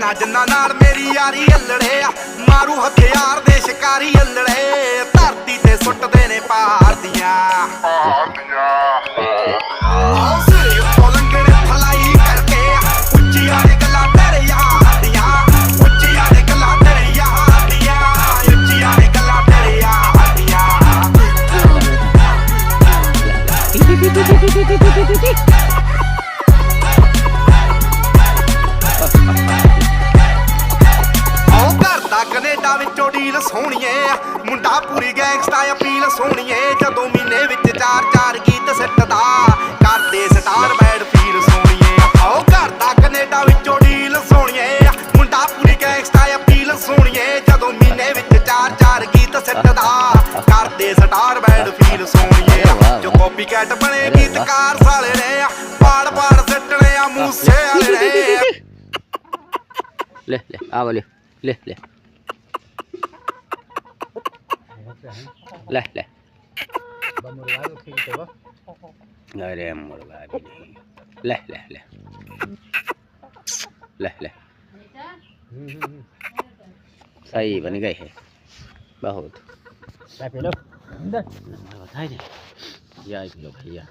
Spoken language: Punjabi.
ਭੈਣਾ ਜਿੰਨਾ ਨਾਲ ਮੇਰੀ ਯਾਰੀ ਅਲੜੇ ਆ ਮਾਰੂ ਹਥਿਆਰ ਦੇ ਸ਼ਿਕਾਰੀ ਅਲੜੇ ਧਰਤੀ ਤੇ ਸੁੱਟਦੇ ਨੇ ਪਾਰਦੀਆਂ ਸਿਰੇ ਉੱਤੋਂ ਲੰਘਣੇ ਫਲਾਈ ਕਰਕੇ ਉੱਚੀਆਂ ਨੇ ਗੱਲਾਂ ਤੇਰੇ ਯਾਰ ਦੀਆਂ ਉੱਚੀਆਂ ਨੇ ਗੱਲਾਂ ਤੇਰੇ ਯਾਰ ਦੀਆਂ ਉੱਚੀਆਂ ਨੇ ਗੱਲਾਂ ਤੇਰੇ ਯਾਰ ਦੀਆਂ ਕੈਨੇਡਾ ਵਿੱਚੋਂ ਡੀਲ ਸੋਹਣੀਏ ਮੁੰਡਾ ਪੂਰੀ ਗੈਂਗਸਟਾ ਅਪੀਲ ਸੋਹਣੀਏ ਜਦੋਂ ਮਹੀਨੇ ਵਿੱਚ 4-4 ਗੀਤ ਸਿੱਟਦਾ ਕਰਦੇ ਸਟਾਰ ਬੈਡ ਫੀਲ ਸੋਹਣੀਏ ਆਓ ਘਰ ਦਾ ਕੈਨੇਡਾ ਵਿੱਚੋਂ ਡੀਲ ਸੋਹਣੀਏ ਮੁੰਡਾ ਪੂਰੀ ਗੈਂਗਸਟਾ ਅਪੀਲ ਸੋਹਣੀਏ ਜਦੋਂ ਮਹੀਨੇ ਵਿੱਚ 4-4 ਗੀਤ ਸਿੱਟਦਾ ਕਰਦੇ ਸਟਾਰ ਬੈਡ ਫੀਲ ਸੋਹਣੀਏ ਜੋ ਕਾਪੀ ਕੈਟ ਬਣੇ ਗੀਤਕਾਰ ਸਾਲੇ ਨੇ ਪਾੜ ਸਿੱਟਣੇ ਆ ਮੂਸੇ ਵਾਲੇ ਨੇ ले ले आ वाले ले ले ले ले अरे मुर्गा भी नहीं ले ले ले ले ले सही बन गई है बहुत बताए नहीं या भैया